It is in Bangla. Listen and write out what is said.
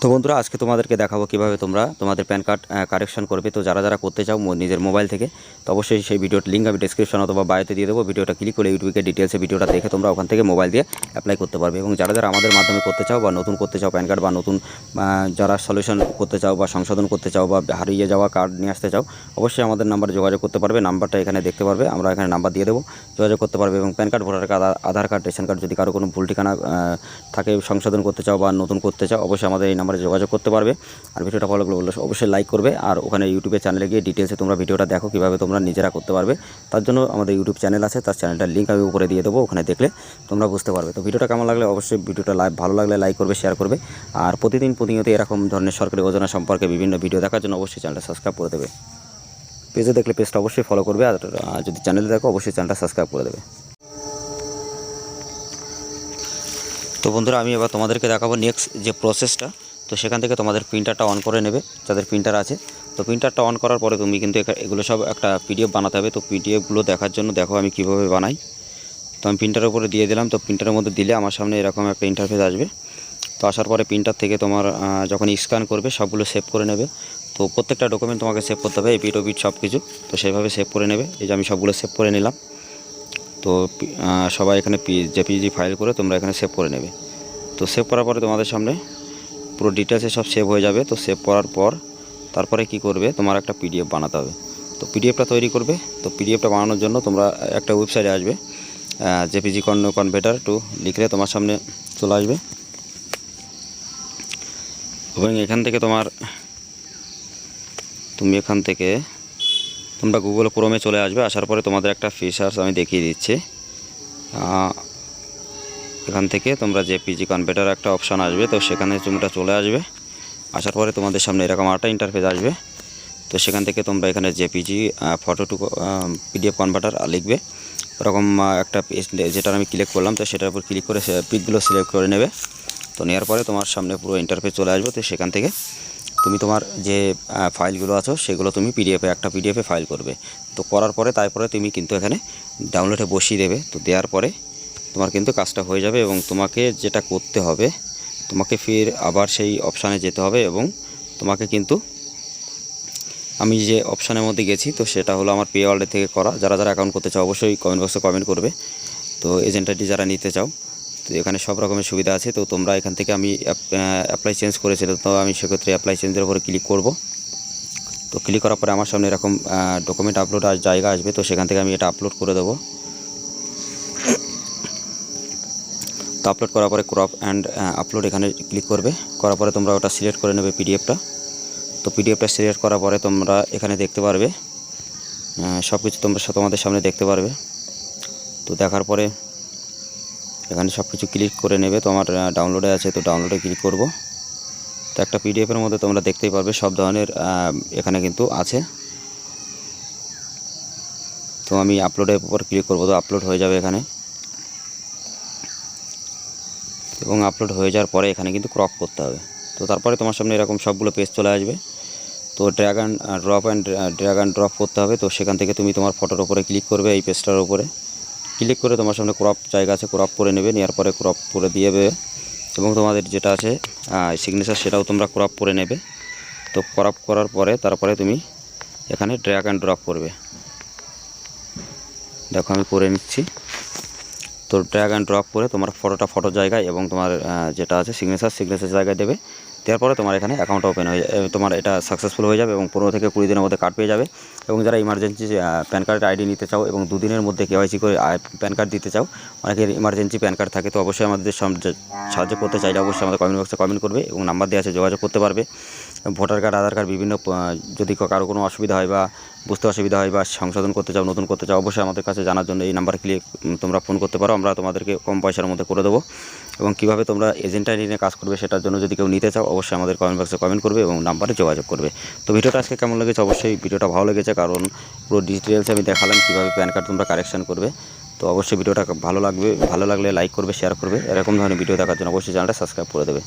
তো বন্ধুরা আজকে তোমাদেরকে দেখাবো কিভাবে তোমরা তোমাদের প্যান কার্ড কারেকশন করবে। তো যারা যারা করতে চাও নিজের মোবাইল থেকে, তো অবশ্যই সেই ভিডিওর লিঙ্ক আমি ডেসক্রিপশন অথবা বায়োতে দিয়ে দেবো। ভিডিওটা ক্লিক করে ইউটিউবে ডিটেলসে ভিডিওটা দেখে তোমরা ওখান থেকে মোবাইল দিয়ে অ্যাপ্লাই করতে পারবে। এবং যারা যারা আমাদের মাধ্যমে করতে চাও বা নতুন করতে চাও প্যান কার্ড, বা নতুন যারা সলিউশন করতে চাও বা সংশোধন করতে চাও বা হারিয়ে যাওয়া কার্ড নিয়ে আসতে চাও, অবশ্যই আমাদের নাম্বারে যোগাযোগ করতে পারবে। নাম্বারটা এখানে দেখতে পারবে, আমরা এখানে নাম্বার দিয়ে দেবো, যোগাযোগ করতে পারবে। এবং প্যান কার্ড, ভোটার কার্ড, আধার কার্ড, রেশন কার্ড যদি কারো কোনো ভুল ঠিকানা থাকে, সংশোধন করতে চাও বা নতুন করতে চাও, অবশ্যই আমাদের এই নাম্বারে যোগাযোগ করতে পারবে। আর ভিডিওটা ভালো লাগলে অবশ্যই লাইক করবে। আর ওখানে ইউটিউবে চ্যানেলে গিয়ে ডিটেলসে তোমরা ভিডিওটা দেখো কীভাবে তোমরা নিজেরা করতে পারবে। তার জন্য আমাদের ইউটিউব চ্যানেল আছে, তার চ্যানেলটার লিঙ্ক আমি উপরে দিয়ে দেবো, ওখানে দেখলে তোমরা বুঝতে পারবে। তো ভিডিওটা কেমন লাগলে অবশ্যই ভিডিওটা ভালো লাগলে লাইক করবে, শেয়ার করবে। আর প্রতিনিয়ত এরকম ধরনের সরকারি যোজনা সম্পর্কে বিভিন্ন ভিডিও দেখার জন্য অবশ্যই চ্যানেলটা সাবস্ক্রাইব করে দেবে। পেজে দেখলে পেজটা অবশ্যই ফলো করবে, আর যদি চ্যানেলে দেখো অবশ্যই চ্যানেলটা সাবস্ক্রাইব করে দেবে। তো বন্ধুরা আমি এবার তোমাদেরকে দেখাবো নেক্সট যে প্রসেসটা। তো সেখান থেকে তোমাদের প্রিন্টারটা অন করে নেবে, যাদের প্রিন্টার আছে। তো প্রিন্টারটা অন করার পরে তুমি কিন্তু এগুলো সব একটা পিডিএফ বানাতে হবে। তো পিডিএফগুলো দেখার জন্য দেখো আমি কিভাবে বানাই। তো আমি প্রিন্টারের উপরে দিয়ে দিলাম। তো প্রিন্টারের মধ্যে দিলে আমার সামনে এরকম একটা ইন্টারফেস আসবে। তো আসার পরে প্রিন্টার থেকে তোমার যখন স্ক্যান করবে সবগুলো সেভ করে নেবে। তো প্রত্যেকটা ডকুমেন্ট তোমাকে সেভ করতে হবে, এপিট ওপিট সব কিছু। তো সেইভাবে সেভ করে নেবে। এই যে আমি সবগুলো সেভ করে নিলাম। তো সবাই এখানে জেপিজি ফাইল করে তোমরা এখানে সেভ করে নেবে। তো সেভ করার পরে তোমাদের সামনে পুরো ডিটেলসে সব সেভ হয়ে যাবে। তো সেভ করার পর তারপরে কি করবে, তোমার একটা পিডিএফ বানাতে হবে। তো পিডিএফটা তৈরি করবে। তো পিডিএফটা বানানোর জন্য তোমরা একটা ওয়েবসাইটে আসবে, জেপিজি কনভার্টার টু লিখলে তোমার সামনে চলে আসবে। এবং এখান থেকে তুমি এখান থেকে তোমরা গুগল ক্রোমে চলে আসবে। আসার পরে তোমাদের একটা ফিচার্স আমি দেখিয়ে দিচ্ছি। এখান থেকে তোমরা জেপিজি কনভার্টার একটা অপশান আসবে, তো সেখানে তোমরা চলে আসবে। আসার পরে তোমাদের সামনে এরকম একটা ইন্টারফেস আসবে। তো সেখান থেকে তোমরা এখানে JPG photo two PDF converter লিখবে। এরকম একটা পেজ যেটা আমি ক্লিক করলাম, তো সেটার উপর ক্লিক করে পিকগুলো সিলেক্ট করে নেবে। তো নেওয়ার পরে তোমার সামনে পুরো ইন্টারফেস চলে আসবে। তো সেখান থেকে তুমি তোমার যে ফাইলগুলো আছো সেগুলো তুমি একটা পিডিএফে ফাইল করবে। তো করার পরে তারপরে তুমি কিন্তু এখানে ডাউনলোডে বসিয়ে দেবে। তো দেওয়ার পরে তোমার কিন্তু কাজটা হয়ে যাবে। এবং তোমাকে যেটা করতে হবে, তোমাকে ফির আবার সেই অপশানে যেতে হবে। এবং তোমাকে কিন্তু আমি যে অপশানের মধ্যে গেছি, তো সেটা হলো আমার পে ওয়ালেট থেকে করা। যারা যারা অ্যাকাউন্ট করতে চাও অবশ্যই কমেন্ট বক্সে কমেন্ট করবে। তো এজেন্ট আইডি যারা নিতে চাও, তো এখানে সব রকমের সুবিধা আছে। তো তোমরা এখান থেকে আমি অ্যাপ্লাই চেঞ্জ করেছিলাম, তো আমি সেক্ষেত্রে অ্যাপ্লাই চেঞ্জের উপরে ক্লিক করব। তো ক্লিক করার পরে আমার সামনে এরকম ডকুমেন্ট আপলোড জায়গা আসবে। তো সেখান থেকে আমি এটা আপলোড করে দেবো। তো আপলোড করার পরে ক্রপ অ্যান্ড আপলোড এখানে ক্লিক করবে। করার পরে তোমরা ওটা সিলেক্ট করে নেবে পিডিএফটা। তো পিডিএফটা সিলেক্ট করার পরে তোমরা এখানে দেখতে পারবে সব কিছু তোমাদের সামনে দেখতে পারবে। তো দেখার পরে এখানে সব কিছু ক্লিক করে নেবে। তো আমার ডাউনলোডে আছে, তো ডাউনলোডে ক্লিক করব। তো একটা পিডিএফের মধ্যে তোমরা দেখতেই পারবে সব ধরনের এখানে কিন্তু আছে। তো আমি আপলোডের উপর ক্লিক করব। তো আপলোড হয়ে যাবে এখানে। এবং আপলোড হয়ে যাওয়ার পরে এখানে কিন্তু ক্রপ করতে হবে। তো তারপরে তোমার সামনে এরকম সবগুলো পেজ চলে আসবে। তো ড্র্যাগ অ্যান্ড ড্রপ করতে হবে। তো সেখান থেকে তুমি তোমার ফটোর উপরে ক্লিক করবে, এই পেজটার উপরে ক্লিক করে তোমার সামনে ক্রপ জায়গা আছে, ক্রপ করে নেবে। নেওয়ার পরে ক্রপ করে দিয়ে দেবে। এবং তোমাদের যেটা আছে সিগনেচার, সেটাও তোমরা ক্রপ করে নেবে। তো ক্রপ করার পরে তারপরে তুমি এখানে ড্র্যাগ অ্যান্ড ড্রপ করবে। দেখো আমি করে নিচ্ছি। তো ড্র্যাগ অ্যান্ড ড্রপ করে তোমার ফটো জায়গায় এবং তোমার যেটা আছে সিগনেচার জায়গায় দেবে। দেওয়ার পরে তোমার এখানে অ্যাকাউন্ট ওপেন হয়ে তোমার এটা সাকসেসফুল হয়ে যাবে। এবং 15 থেকে 20 দিনের মধ্যে কার্ড পেয়ে যাবে। এবং যারা ইমার্জেন্সি প্যান কার্ডের আইডি নিতে চাও এবং 2 দিনের মধ্যে কেওয়াইসি করে প্যান কার্ড দিতে চাও, অনেকের ইমার্জেন্সি প্যান কার্ড থাকে, তো অবশ্যই আমাদের সাহায্য করতে চাইলে অবশ্যই আমাদের কমেন্ট বক্সে কমেন্ট করবে। এবং নাম্বার দেওয়া আছে, যোগাযোগ করতে পারবে। ভোটার কার্ড, আধার কার্ড বিভিন্ন যদি কারো কোনো অসুবিধা হয় বা বুঝতে অসুবিধা হয় বা সংশোধন করতে চাও, নতুন করতে চাও, অবশ্যই আমাদের কাছে জানার জন্য এই নাম্বার তোমরা ফোন করতে পারো। আমরা তোমাদেরকে কম পয়সার মধ্যে করে দেবো। এবং কীভাবে তোমরা এজেন্ট আইডি নিয়ে কাজ করবে সেটার জন্য যদি কেউ নিতে চাও, অবশ্যই আমাদের কমেন্ট বক্সে কমেন্ট করবে এবং নাম্বারে যোগাযোগ করবে। তো ভিডিওটা আজকে কেমন লেগেছে, অবশ্যই ভিডিওটা ভালো লেগেছে, কারণ পুরো ডিটেলসে আমি দেখালাম কীভাবে প্যান কার্ড তোমরা কারেকশন করবে। তো অবশ্যই ভিডিওটা ভালো লাগলে লাইক করবে, শেয়ার করবে। এরকম ধরনের ভিডিও দেখার জন্য অবশ্যই চ্যানেলটা সাবস্ক্রাইব করে দেবে।